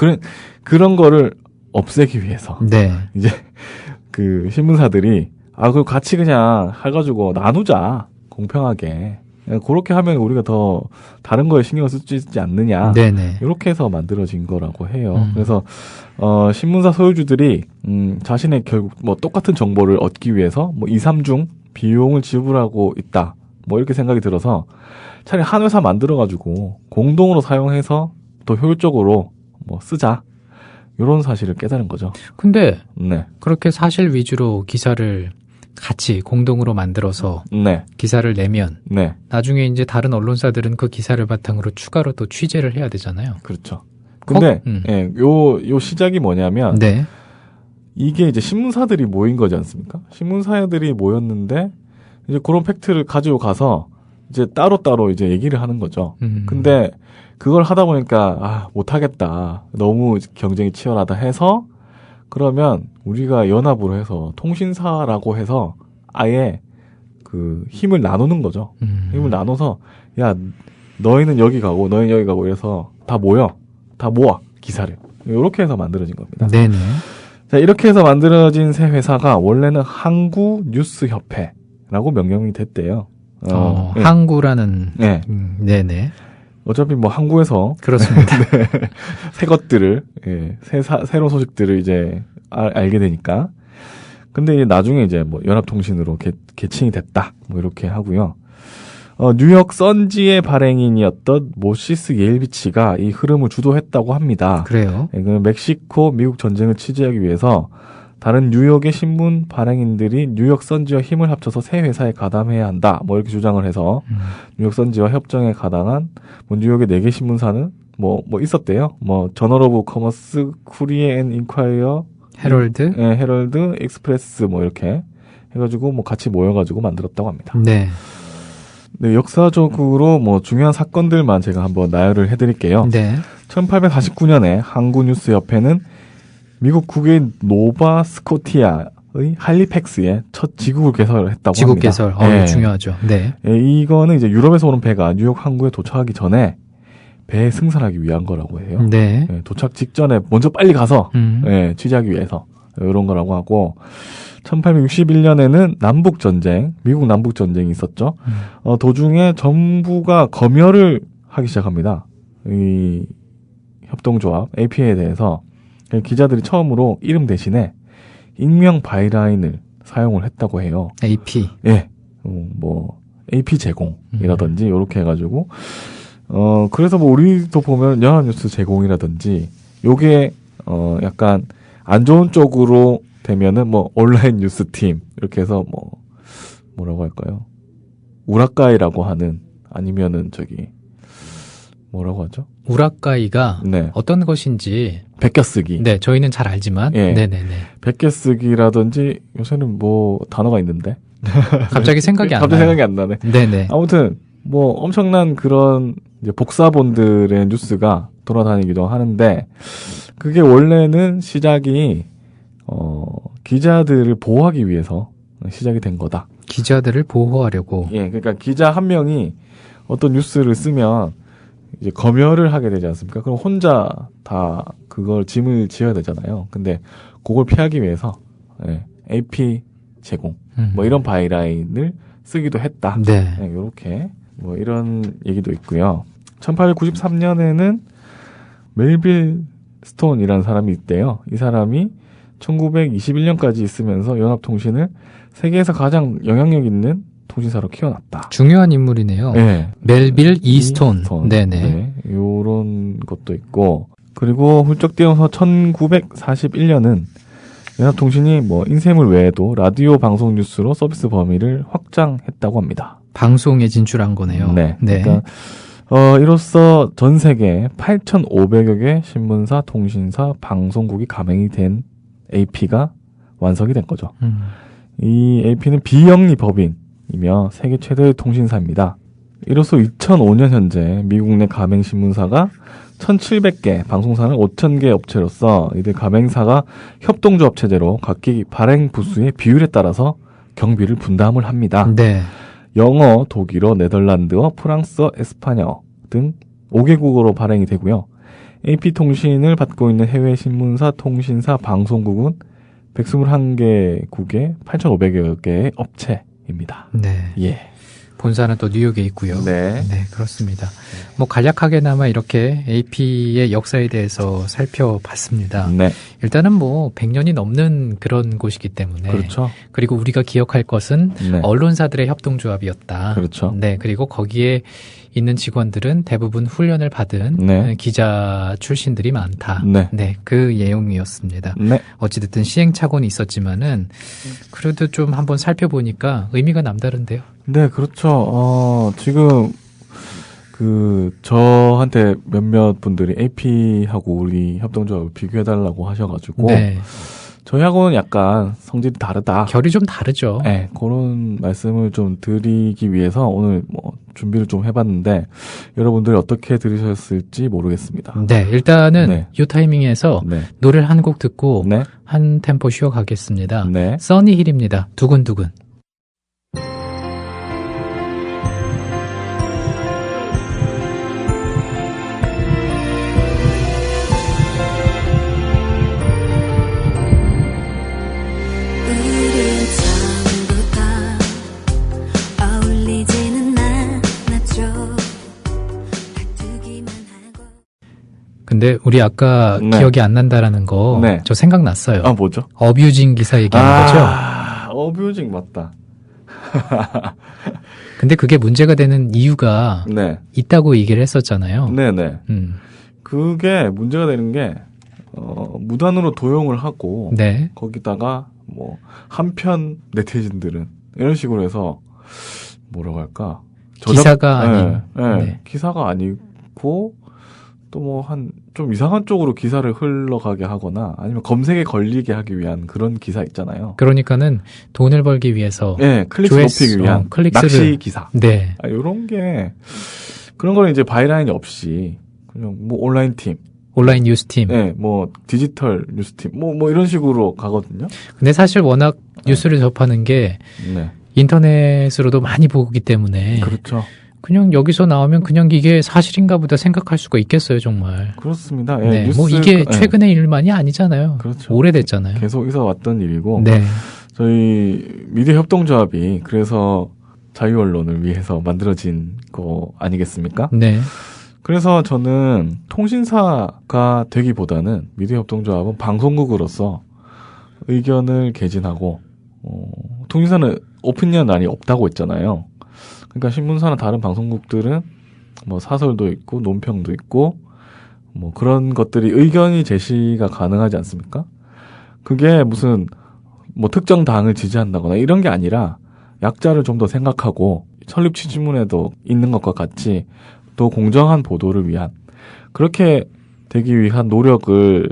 Speaker 4: 그런 거를 없애기 위해서
Speaker 3: 네.
Speaker 4: 이제 그 신문사들이 그럼 같이 그냥 해가지고 나누자 공평하게 그렇게 하면 우리가 더 다른 거에 신경을 쓸 수 있지 않느냐.
Speaker 3: 네네.
Speaker 4: 이렇게 해서 만들어진 거라고 해요. 그래서 신문사 소유주들이 자신의 결국 뭐 똑같은 정보를 얻기 위해서 뭐 2, 3중 비용을 지불하고 있다. 뭐 이렇게 생각이 들어서 차라리 한 회사 만들어가지고 공동으로 사용해서 더 효율적으로 뭐 쓰자. 이런 사실을 깨달은 거죠.
Speaker 3: 근데
Speaker 4: 네.
Speaker 3: 그렇게 사실 위주로 기사를 같이 공동으로 만들어서
Speaker 4: 네.
Speaker 3: 기사를 내면
Speaker 4: 네.
Speaker 3: 나중에 이제 다른 언론사들은 그 기사를 바탕으로 추가로 또 취재를 해야 되잖아요.
Speaker 4: 그렇죠. 근데 예, 요 시작이 뭐냐면 이게 이제 신문사들이 모인 거지 않습니까? 신문사들이 모였는데 이제 그런 팩트를 가지고 가서 이제 따로따로 이제 얘기를 하는 거죠. 근데 그걸 하다 보니까 못하겠다. 너무 경쟁이 치열하다 해서 그러면 우리가 연합으로 해서 통신사라고 해서 아예 그 힘을 나누는 거죠. 힘을 나눠서 야 너희는 여기 가고 너희는 여기 가고 이래서 다 모여. 다 모아 기사를. 이렇게 해서 만들어진 겁니다.
Speaker 3: 네네.
Speaker 4: 자, 이렇게 해서 만들어진 새 회사가 원래는 항구뉴스협회라고 명명이 됐대요.
Speaker 3: 네. 항구라는.
Speaker 4: 네.
Speaker 3: 네네.
Speaker 4: 어차피 뭐 항구에서.
Speaker 3: 그렇습니다.
Speaker 4: 네, 새 것들을, 새로운 소식들을 이제 알게 되니까. 근데 이제 나중에 이제 뭐 연합통신으로 개칭이 됐다. 뭐 이렇게 하고요. 뉴욕 선지의 발행인이었던 모시스 예일비치가 이 흐름을 주도했다고 합니다.
Speaker 3: 그래요?
Speaker 4: 멕시코, 미국 전쟁을 취재하기 위해서 다른 뉴욕의 신문 발행인들이 뉴욕 선지와 힘을 합쳐서 새 회사에 가담해야 한다. 뭐 이렇게 주장을 해서 뉴욕 선지와 협정에 가담한 뭐 뉴욕의 4개 신문사는 뭐 있었대요. 뭐 저널 오브 커머스, 쿠리에 앤 인콰이어,
Speaker 3: 헤럴드,
Speaker 4: 헤럴드, 익스프레스 뭐 이렇게 해가지고 뭐 같이 모여가지고 만들었다고 합니다.
Speaker 3: 네.
Speaker 4: 네, 역사적으로 뭐 중요한 사건들만 제가 한번 나열을 해드릴게요.
Speaker 3: 네.
Speaker 4: 1849년에 항구뉴스협회는 미국 국인 노바 스코티아의 할리팩스에 첫 지국을 개설을 했다고
Speaker 3: 지국
Speaker 4: 합니다.
Speaker 3: 개설, 중요하죠. 네.
Speaker 4: 이거는 이제 유럽에서 오는 배가 뉴욕 항구에 도착하기 전에 배에 승선하기 위한 거라고 해요.
Speaker 3: 네.
Speaker 4: 도착 직전에 먼저 빨리 가서 취재하기 위해서 이런 거라고 하고 1861년에는 남북전쟁, 미국 남북전쟁이 있었죠. 도중에 정부가 검열을 하기 시작합니다. 이 협동조합, AP에 대해서 기자들이 처음으로 이름 대신에 익명 바이라인을 사용을 했다고 해요.
Speaker 3: AP?
Speaker 4: 예. 뭐, AP 제공이라든지, 요렇게 해가지고, 그래서 뭐, 우리도 보면 연합뉴스 제공이라든지, 요게, 약간, 안 좋은 쪽으로 되면은 뭐, 온라인 뉴스팀, 이렇게 해서 뭐, 뭐라고 할까요? 우라카이라고 하는, 아니면은 뭐라고 하죠?
Speaker 3: 우라카이가
Speaker 4: 네.
Speaker 3: 어떤 것인지
Speaker 4: 베껴쓰기.
Speaker 3: 네, 저희는 잘 알지만.
Speaker 4: 예.
Speaker 3: 네네네.
Speaker 4: 베껴쓰기라든지 요새는 뭐 단어가 있는데
Speaker 3: 갑자기 생각이 안 나요.
Speaker 4: 갑자기 생각이 안 나네.
Speaker 3: 네네.
Speaker 4: 아무튼 뭐 엄청난 그런 이제 복사본들의 뉴스가 돌아다니기도 하는데 그게 원래는 시작이 기자들을 보호하기 위해서 시작이 된 거다.
Speaker 3: 기자들을 보호하려고.
Speaker 4: 예, 그러니까 기자 한 명이 어떤 뉴스를 쓰면 이제 검열을 하게 되지 않습니까? 그럼 혼자 다 그걸 짐을 지어야 되잖아요. 근데 그걸 피하기 위해서 AP 제공 뭐 이런 바이라인을 쓰기도 했다.
Speaker 3: 네.
Speaker 4: 이렇게 뭐 이런 얘기도 있고요. 1893년에는 멜빌 스톤이라는 사람이 있대요. 이 사람이 1921년까지 있으면서 연합통신을 세계에서 가장 영향력 있는 통신사로 키워놨다.
Speaker 3: 중요한 인물이네요.
Speaker 4: 네.
Speaker 3: 멜빌 이스톤. 네네.
Speaker 4: 네. 요런 것도 있고. 그리고 훌쩍 뛰어서 1941년은 연합통신이 뭐 인쇄물 외에도 라디오 방송 뉴스로 서비스 범위를 확장했다고 합니다.
Speaker 3: 방송에 진출한 거네요.
Speaker 4: 네.
Speaker 3: 네.
Speaker 4: 그러니까 이로써 전 세계 8,500여 개 신문사, 통신사, 방송국이 가맹이 된 AP가 완성이 된 거죠. 이 AP는 비영리 법인이며 세계 최대의 통신사입니다. 이로써 2005년 현재 미국 내 가맹 신문사가 1,700개, 방송사는 5,000개 업체로서 이들 가맹사가 협동조합 체제로 각기 발행 부수의 비율에 따라서 경비를 분담을 합니다.
Speaker 3: 네.
Speaker 4: 영어, 독일어, 네덜란드어, 프랑스어, 에스파뇰 등 5개국어로 발행이 되고요. AP통신을 받고 있는 해외 신문사, 통신사, 방송국은 121개국의 8,500여 개의 업체입니다.
Speaker 3: 네.
Speaker 4: 예.
Speaker 3: 본사는 또 뉴욕에 있고요.
Speaker 4: 네.
Speaker 3: 네, 그렇습니다. 뭐 간략하게나마 이렇게 AP의 역사에 대해서 살펴봤습니다.
Speaker 4: 네.
Speaker 3: 일단은 뭐 100년이 넘는 그런 곳이기 때문에.
Speaker 4: 그렇죠.
Speaker 3: 그리고 우리가 기억할 것은
Speaker 4: 네.
Speaker 3: 언론사들의 협동조합이었다.
Speaker 4: 그렇죠.
Speaker 3: 네, 그리고 거기에 있는 직원들은 대부분 훈련을 받은
Speaker 4: 네.
Speaker 3: 기자 출신들이 많다.
Speaker 4: 네.
Speaker 3: 네, 그 내용이었습니다.
Speaker 4: 네.
Speaker 3: 어찌됐든 시행착오는 있었지만은 그래도 좀 한번 살펴보니까 의미가 남다른데요.
Speaker 4: 네, 그렇죠. 지금 저한테 몇몇 분들이 AP하고 우리 협동조합을 비교해달라고 하셔가지고
Speaker 3: 네.
Speaker 4: 저희하고는 약간 성질이 다르다.
Speaker 3: 결이 좀 다르죠.
Speaker 4: 네, 그런 말씀을 좀 드리기 위해서 오늘 뭐 준비를 좀 해봤는데 여러분들이 어떻게 들으셨을지 모르겠습니다.
Speaker 3: 네, 일단은 이 타이밍에서 노래를 한 곡 듣고 한 템포 쉬어가겠습니다. 써니힐입니다. 두근두근. 근데 우리 아까 기억이 안 난다라는 거 저 생각났어요.
Speaker 4: 아, 뭐죠?
Speaker 3: 어뷰징 기사 얘기하는 거죠?
Speaker 4: 어뷰징 맞다.
Speaker 3: 근데 그게 문제가 되는 이유가 있다고 얘기를 했었잖아요.
Speaker 4: 네네. 그게 문제가 되는 게 무단으로 도용을 하고 거기다가 뭐 한편 네티즌들은 이런 식으로 해서 뭐라고 할까?
Speaker 3: 기사가 아닌.
Speaker 4: 기사가 아니고 또 뭐 좀 이상한 쪽으로 기사를 흘러가게 하거나 아니면 검색에 걸리게 하기 위한 그런 기사 있잖아요.
Speaker 3: 그러니까는 돈을 벌기 위해서.
Speaker 4: 클릭수 높이기 위한 낚시 기사. 이런 게 그런 거는 이제 바이라인이 없이 그냥 뭐 온라인 뉴스팀. 뭐 디지털 뉴스팀. 뭐 이런 식으로 가거든요.
Speaker 3: 근데 사실 워낙 뉴스를 접하는 게 인터넷으로도 많이 보기 때문에.
Speaker 4: 그렇죠.
Speaker 3: 그냥 여기서 나오면 그냥 이게 사실인가 보다 생각할 수가 있겠어요, 정말.
Speaker 4: 그렇습니다.
Speaker 3: 뉴스, 뭐 이게 최근의 일만이 아니잖아요.
Speaker 4: 그렇죠.
Speaker 3: 오래됐잖아요.
Speaker 4: 계속 있어 왔던 일이고. 저희 미디어 협동조합이 그래서 자유언론을 위해서 만들어진 거 아니겠습니까? 그래서 저는 통신사가 되기보다는 미디어 협동조합은 방송국으로서 의견을 개진하고, 통신사는 오피니언이 없다고 했잖아요. 그러니까 신문사나 다른 방송국들은 뭐 사설도 있고 논평도 있고 뭐 그런 것들이 의견이 제시가 가능하지 않습니까? 그게 무슨 뭐 특정 당을 지지한다거나 이런 게 아니라 약자를 좀 더 생각하고 설립 취지문에도 있는 것과 같이 또 공정한 보도를 위한 그렇게 되기 위한 노력을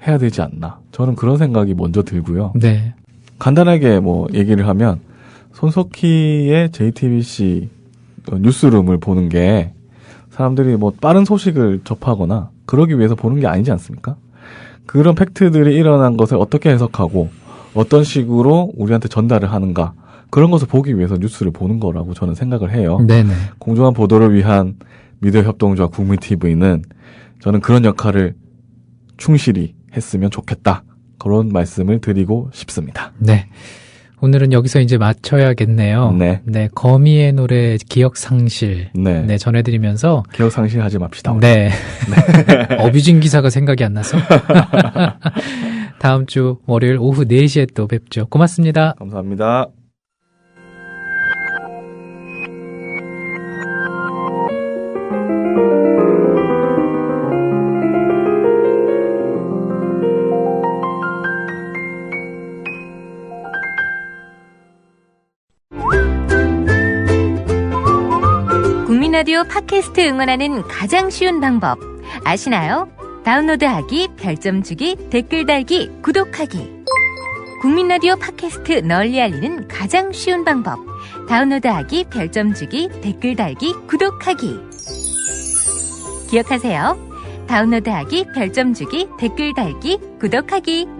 Speaker 4: 해야 되지 않나. 저는 그런 생각이 먼저 들고요. 간단하게 뭐 얘기를 하면 손석희의 JTBC 뉴스룸을 보는 게 사람들이 뭐 빠른 소식을 접하거나 그러기 위해서 보는 게 아니지 않습니까? 그런 팩트들이 일어난 것을 어떻게 해석하고 어떤 식으로 우리한테 전달을 하는가 그런 것을 보기 위해서 뉴스를 보는 거라고 저는 생각을 해요. 공정한 보도를 위한 미디어 협동조합 국민TV는 저는 그런 역할을 충실히 했으면 좋겠다. 그런 말씀을 드리고 싶습니다.
Speaker 3: 오늘은 여기서 이제 맞춰야겠네요. 거미의 노래 기억상실. 전해드리면서.
Speaker 4: 기억상실 하지 맙시다.
Speaker 3: 어뷰징 기사가 생각이 안 나서. 다음 주 월요일 오후 4시에 또 뵙죠. 고맙습니다.
Speaker 4: 감사합니다.
Speaker 10: 라디오 팟캐스트 응원하는 가장 쉬운 방법 아시나요? 다운로드하기, 별점 주기, 댓글 달기, 구독하기. 국민라디오 팟캐스트 널리 알리는 가장 쉬운 방법 다운로드하기, 별점 주기, 댓글 달기, 구독하기. 기억하세요. 다운로드하기, 별점 주기, 댓글 달기, 구독하기.